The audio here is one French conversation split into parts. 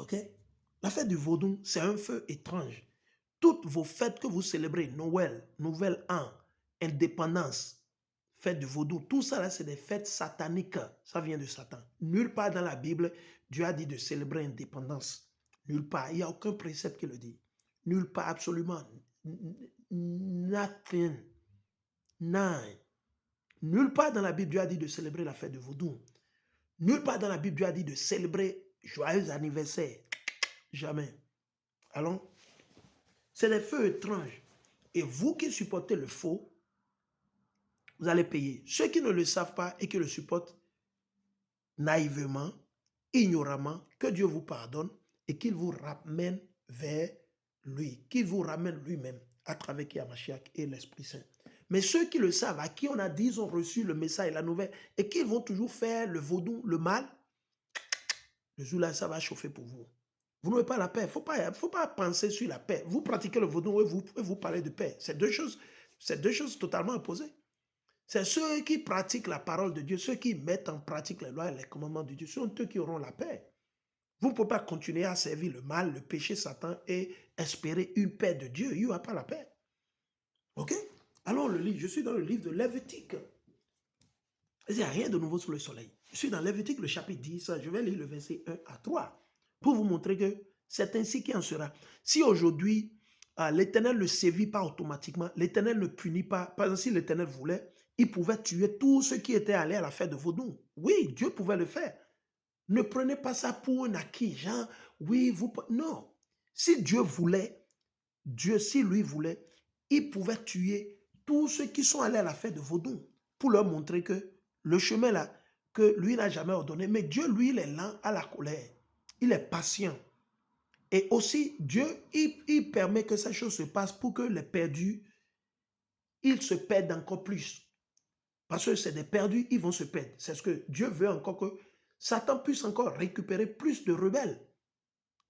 Ok? La fête du vaudou, c'est un feu étrange. Toutes vos fêtes que vous célébrez, Noël, Nouvel An, Indépendance, fête du vaudou, tout ça là, c'est des fêtes sataniques. Ça vient de Satan. Nulle part dans la Bible, Dieu a dit de célébrer l'indépendance. Nulle part. Il n'y a aucun précepte qui le dit. Nulle part, absolument. Nothing. Nine. Nulle part dans la Bible, Dieu a dit de célébrer la fête du vaudou. Nulle part dans la Bible, Dieu a dit de célébrer joyeux anniversaire. Jamais. Alors, c'est des feux étranges. Et vous qui supportez le faux, vous allez payer. Ceux qui ne le savent pas et qui le supportent naïvement, ignoramment, que Dieu vous pardonne et qu'il vous ramène vers lui, qu'il vous ramène lui-même à travers Kiamashiach et l'Esprit Saint. Mais ceux qui le savent, à qui on a dit, ils ont reçu le message et la nouvelle, et qu'ils vont toujours faire le vaudou, le mal, le jour-là, ça va chauffer pour vous. Vous n'avez pas la paix. Il ne faut pas penser sur la paix. Vous pratiquez le vaudou et vous parlez de paix. C'est deux choses totalement opposées. C'est ceux qui pratiquent la parole de Dieu, ceux qui mettent en pratique les lois et les commandements de Dieu, sont eux qui auront la paix. Vous ne pouvez pas continuer à servir le mal, le péché, Satan et espérer une paix de Dieu. Il n'y aura pas la paix. OK? Alors, le livre, je suis dans le livre de Lévitique. Il n'y a rien de nouveau sous le soleil. Je suis dans Lévitique, le chapitre 10. Je vais lire le verset 1 à 3 pour vous montrer que c'est ainsi qu'il en sera. Si aujourd'hui, l'Éternel ne sévit pas automatiquement, l'Éternel ne punit pas, par exemple, si l'Éternel voulait, il pouvait tuer tous ceux qui étaient allés à la fête de vaudou. Oui, Dieu pouvait le faire. Ne prenez pas ça pour un acquis, genre, oui, vous... Non. Si Dieu voulait, Dieu, si lui voulait, il pouvait tuer tous ceux qui sont allés à la fête de vaudou pour leur montrer que le chemin là, que lui n'a jamais ordonné. Mais Dieu, lui, il est lent à la colère. Il est patient. Et aussi, Dieu, il permet que ces choses se passent pour que les perdus, ils se perdent encore plus. Parce que c'est des perdus, ils vont se perdre. C'est ce que Dieu veut encore, que Satan puisse encore récupérer plus de rebelles.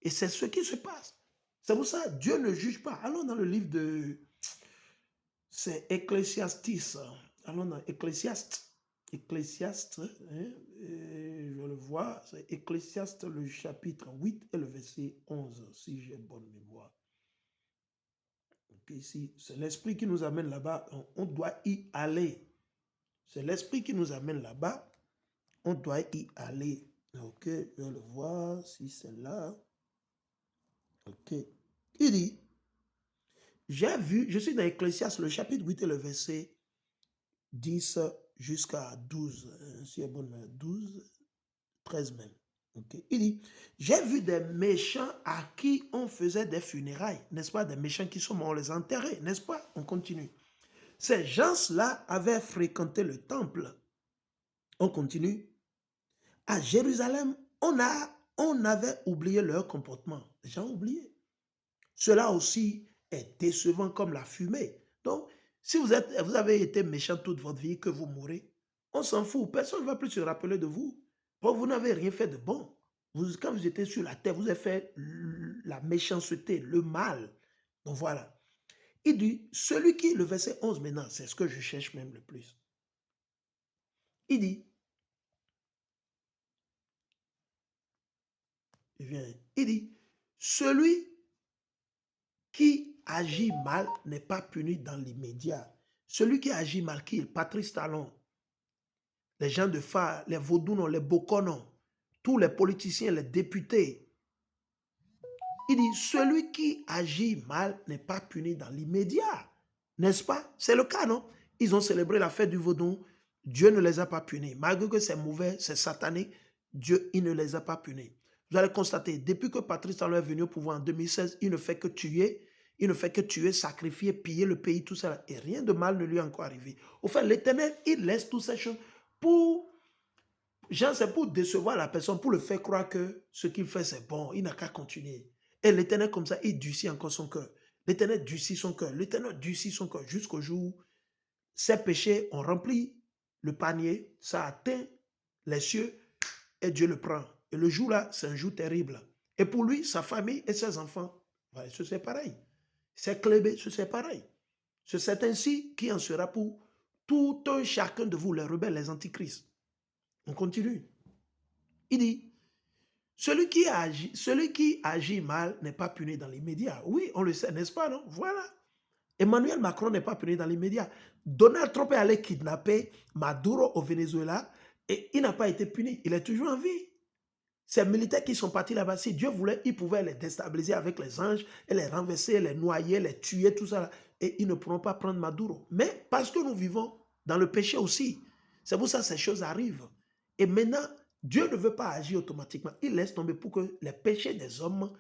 Et c'est ce qui se passe. C'est pour ça que Dieu ne juge pas. Allons dans le livre de... C'est Ecclésiastes. Allons dans Ecclésiaste. Ecclésiaste, hein, je le vois, c'est Ecclésiaste le chapitre 8 et le verset 11, si j'ai bonne mémoire. Okay, ici, c'est l'esprit qui nous amène là-bas, on doit y aller. C'est l'esprit qui nous amène là-bas, on doit y aller. Ok, je le vois, si c'est là. Ok, il dit, j'ai vu, je suis dans Ecclésiaste le chapitre 8 et le verset 10 jusqu'à 12, si est bonne, 12, 13 même. Okay. Il dit, j'ai vu des méchants à qui on faisait des funérailles, n'est-ce pas? Des méchants qui sont morts, on les enterrait, n'est-ce pas? On continue. Ces gens-là avaient fréquenté le temple. On continue. À Jérusalem, on avait oublié leur comportement. Les gens ont oublié. Cela aussi est décevant comme la fumée. Donc, si vous avez été méchant toute votre vie, que vous mourrez, on s'en fout. Personne ne va plus se rappeler de vous. Bon, vous n'avez rien fait de bon. Quand vous étiez sur la terre, vous avez fait la méchanceté, le mal. Donc voilà. Il dit, celui qui, le verset 11 maintenant, c'est ce que je cherche même le plus. Il dit, celui qui agit mal n'est pas puni dans l'immédiat. Celui qui agit mal, qui est Patrice Talon, les gens de phare, les vaudous, les boconos, tous les politiciens, les députés. Il dit, celui qui agit mal n'est pas puni dans l'immédiat. N'est-ce pas? C'est le cas, non? Ils ont célébré la fête du vaudou. Dieu ne les a pas punis. Malgré que c'est mauvais, c'est satanique, Dieu, il ne les a pas punis. Vous allez constater, depuis que Patrice Talon est venu au pouvoir en 2016, il ne fait que tuer, sacrifier, piller le pays, tout ça. Et rien de mal ne lui est encore arrivé. Au fait, l'Éternel, il laisse toutes ces choses pour... Jean, c'est pour décevoir la personne, pour le faire croire que ce qu'il fait, c'est bon. Il n'a qu'à continuer. Et l'Éternel, comme ça, il durcit encore son cœur. L'Éternel durcit son cœur. L'Éternel durcit son cœur jusqu'au jour où ses péchés ont rempli le panier, ça atteint les cieux et Dieu le prend. Et le jour-là, c'est un jour terrible. Et pour lui, sa famille et ses enfants, c'est pareil. C'est clébé, c'est pareil. C'est ainsi qu'il en sera pour tout un chacun de vous, les rebelles, les antichrists. On continue. Il dit, celui qui agit mal n'est pas puni dans l'immédiat. Oui, on le sait, n'est-ce pas, non? Voilà. Emmanuel Macron n'est pas puni dans l'immédiat. Donald Trump est allé kidnapper Maduro au Venezuela et il n'a pas été puni. Il est toujours en vie. Ces militaires qui sont partis là-bas, si Dieu voulait, il pouvait les déstabiliser avec les anges et les renverser, les noyer, les tuer, tout ça. Et ils ne pourront pas prendre Maduro. Mais parce que nous vivons dans le péché aussi, c'est pour ça que ces choses arrivent. Et maintenant, Dieu ne veut pas agir automatiquement. Il laisse tomber pour que les péchés des hommes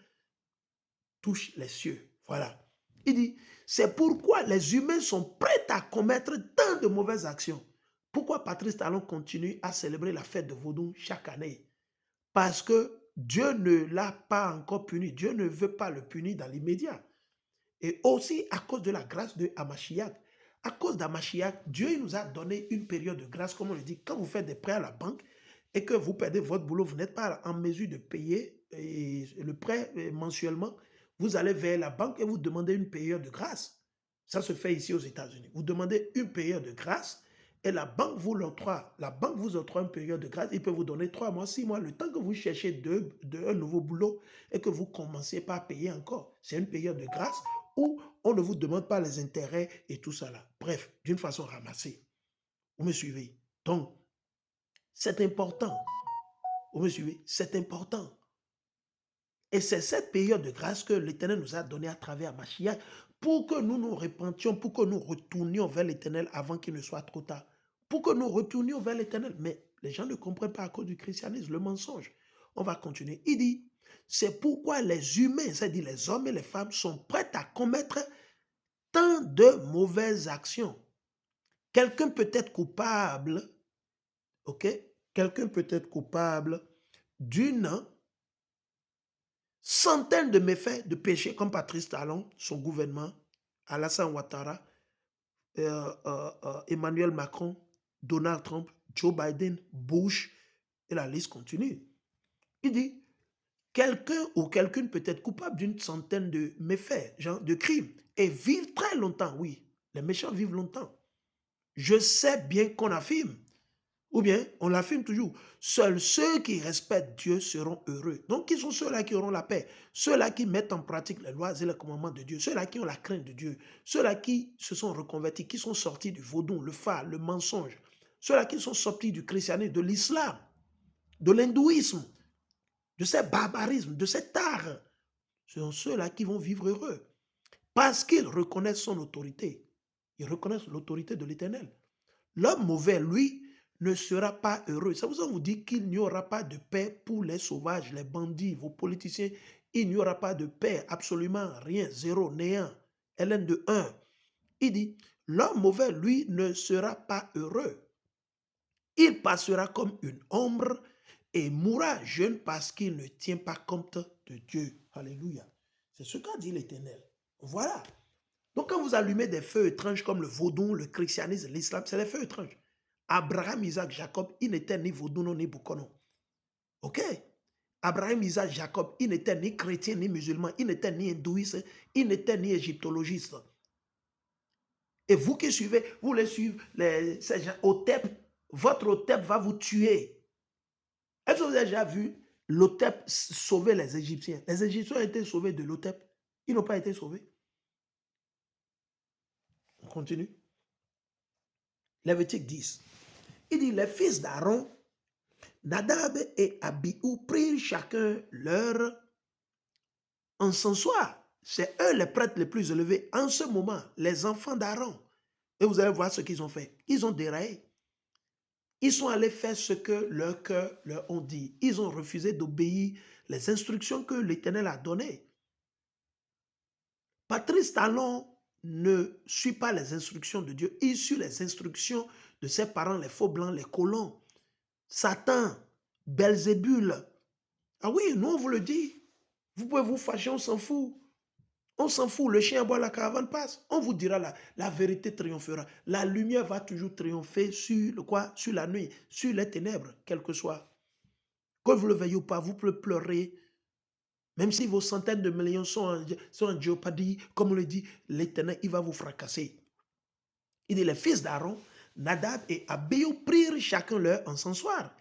touchent les cieux. Voilà. Il dit, c'est pourquoi les humains sont prêts à commettre tant de mauvaises actions. Pourquoi Patrice Talon continue à célébrer la fête de Vaudou chaque année? Parce que Dieu ne l'a pas encore puni. Dieu ne veut pas le punir dans l'immédiat. Et aussi à cause de la grâce de Hamashiach. À cause d'Hamashiach, Dieu nous a donné une période de grâce, comme on le dit, quand vous faites des prêts à la banque et que vous perdez votre boulot, vous n'êtes pas en mesure de payer le prêt mensuellement, vous allez vers la banque et vous demandez une période de grâce. Ça se fait ici aux États-Unis. Vous demandez une période de grâce et la banque vous l'octroie. La banque vous octroie une période de grâce. Il peut vous donner 3 mois, 6 mois, le temps que vous cherchez un nouveau boulot et que vous commencez pas à payer encore. C'est une période de grâce où on ne vous demande pas les intérêts et tout ça là. Bref, d'une façon ramassée. Vous me suivez? Donc, c'est important. Vous me suivez? C'est important. Et c'est cette période de grâce que l'Éternel nous a donnée à travers Mashiach pour que nous nous repentions, pour que nous retournions vers l'Éternel avant qu'il ne soit trop tard. Pour que nous retournions vers l'Éternel. Mais les gens ne comprennent pas à cause du christianisme, le mensonge. On va continuer. Il dit, c'est pourquoi les humains, c'est-à-dire les hommes et les femmes, sont prêts à commettre tant de mauvaises actions. Quelqu'un peut être coupable, ok? Quelqu'un peut être coupable d'une centaine de méfaits, de péchés, comme Patrice Talon, son gouvernement, Alassane Ouattara, Emmanuel Macron, Donald Trump, Joe Biden, Bush, et la liste continue. Il dit, quelqu'un ou quelqu'une peut être coupable d'une centaine de méfaits, genre de crimes, et vivre très longtemps, oui. Les méchants vivent longtemps. Je sais bien qu'on affirme, ou bien on l'affirme toujours, seuls ceux qui respectent Dieu seront heureux. Donc, qui sont ceux-là qui auront la paix? Ceux-là qui mettent en pratique les lois et les commandements de Dieu, ceux-là qui ont la crainte de Dieu, ceux-là qui se sont reconvertis, qui sont sortis du vaudou, le phare, le mensonge, ceux-là qui sont sortis du christianisme, de l'islam, de l'hindouisme, de ce barbarisme, de cet art. Ce sont ceux-là qui vont vivre heureux parce qu'ils reconnaissent son autorité. Ils reconnaissent l'autorité de l'Éternel. L'homme mauvais, lui, ne sera pas heureux. Ça vous dit qu'il n'y aura pas de paix pour les sauvages, les bandits, vos politiciens. Il n'y aura pas de paix, absolument rien, zéro, néant. Hélène de 1. Il dit, l'homme mauvais, lui, ne sera pas heureux. Il passera comme une ombre et mourra jeune parce qu'il ne tient pas compte de Dieu. Alléluia. C'est ce qu'a dit l'Éternel. Voilà. Donc quand vous allumez des feux étranges comme le vaudou, le christianisme, l'islam, c'est des feux étranges. Abraham, Isaac, Jacob, ils n'étaient ni vaudou ni boukono. Ok? Abraham, Isaac, Jacob, ils n'étaient ni chrétiens ni musulmans, ils n'étaient ni hindouistes, ils n'étaient ni égyptologistes. Et vous qui suivez, vous les suivez, ces gens, Otep, votre Otep va vous tuer. Est-ce que vous avez déjà vu l'Otep sauver les Égyptiens? Les Égyptiens ont été sauvés de l'Otep. Ils n'ont pas été sauvés. On continue. Lévitique 10. Il dit, les fils d'Aaron, Nadab et Abihu prirent chacun leur encensoir. C'est eux les prêtres les plus élevés. En ce moment, les enfants d'Aaron. Et vous allez voir ce qu'ils ont fait. Ils ont déraillé. Ils sont allés faire ce que leur cœur leur ont dit. Ils ont refusé d'obéir les instructions que l'Éternel a données. Patrice Talon ne suit pas les instructions de Dieu. Il suit les instructions de ses parents, les faux blancs, les colons. Satan, Belzébul. Ah oui, nous on vous le dit. Vous pouvez vous fâcher, on s'en fout. On s'en fout, le chien aboie, la caravane passe. On vous dira la vérité triomphera. La lumière va toujours triompher sur le quoi? Sur la nuit, sur les ténèbres, quel que soit. Que vous le veuillez ou pas, vous pouvez pleurer. Même si vos centaines de millions sont en jeopardy, comme on le dit, l'Éternel, il va vous fracasser. Il dit, les fils d'Aaron, Nadab et Abihu prirent chacun leur encensoir.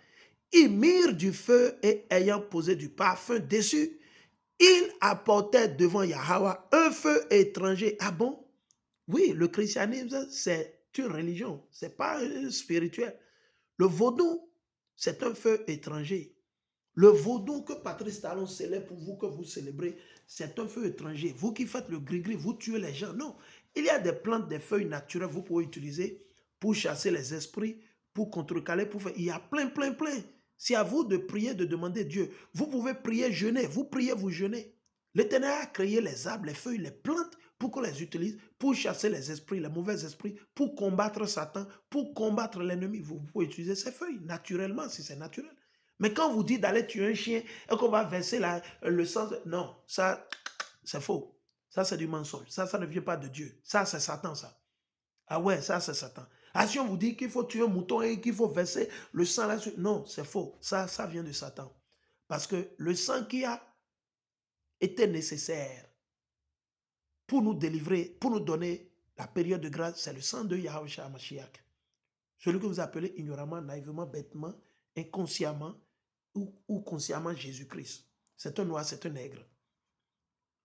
Ils mirent du feu et ayant posé du parfum dessus, ils apportaient devant Yahweh un feu étranger. Ah bon? Oui, le christianisme, c'est une religion, c'est pas spirituel. Le vaudou, c'est un feu étranger. Le vaudou que Patrice Talon célèbre pour vous, que vous célébrez, c'est un feu étranger. Vous qui faites le gris-gris, vous tuez les gens. Non, il y a des plantes, des feuilles naturelles que vous pouvez utiliser pour chasser les esprits, pour contrecarrer, pour faire... Il y a plein, plein, plein. C'est à vous de prier, de demander Dieu. Vous pouvez prier, jeûner. Vous priez, vous jeûnez. L'Éternel a créé les arbres, les feuilles, les plantes pour qu'on les utilise, pour chasser les esprits, les mauvais esprits, pour combattre Satan, pour combattre l'ennemi. Vous pouvez utiliser ces feuilles naturellement, si c'est naturel. Mais quand vous dites d'aller tuer un chien et qu'on va verser le sang, non, ça, c'est faux. Ça, c'est du mensonge. Ça ne vient pas de Dieu. Ça, c'est Satan, ça. Ah ouais, ça, c'est Satan. Ah, si on vous dit qu'il faut tuer un mouton et qu'il faut verser le sang là-dessus, non, c'est faux. Ça vient de Satan. Parce que le sang qui a été nécessaire pour nous délivrer, pour nous donner la période de grâce, c'est le sang de Yahweh Mashiach. Celui que vous appelez ignoramment, naïvement, bêtement, inconsciemment ou consciemment Jésus-Christ. C'est un noir, c'est un nègre.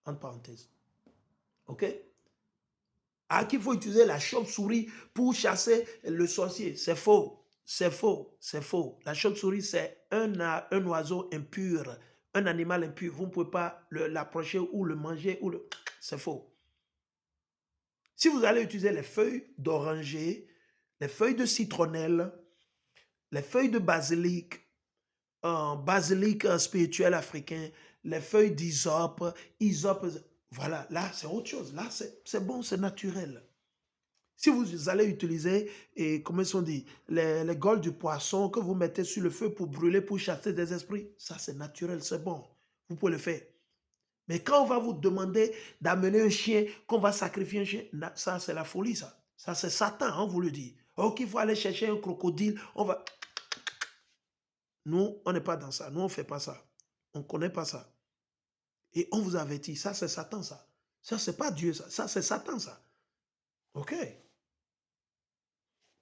Entre parenthèses. OK? Ah, qu'il faut utiliser la chauve-souris pour chasser le sorcier. C'est faux. C'est faux. C'est faux. La chauve-souris, c'est un oiseau impur, un animal impur. Vous ne pouvez pas l'approcher ou le manger. C'est faux. Si vous allez utiliser les feuilles d'oranger, les feuilles de citronnelle, les feuilles de basilic spirituel africain, les feuilles d'hysope, voilà, là c'est autre chose, là c'est bon, c'est naturel. Si vous allez utiliser, comment sont dit, les gueules du poisson que vous mettez sur le feu pour brûler, pour chasser des esprits, ça c'est naturel, c'est bon, vous pouvez le faire. Mais quand on va vous demander d'amener un chien, qu'on va sacrifier un chien, ça c'est la folie, ça. Ça c'est Satan, on vous le dit. Ok, il faut aller chercher un crocodile, on va... Nous, on n'est pas dans ça. Nous, on ne fait pas ça. On ne connaît pas ça. Et on vous avertit, ça c'est Satan, ça. Ça, c'est pas Dieu, ça. Ça, c'est Satan, ça. OK?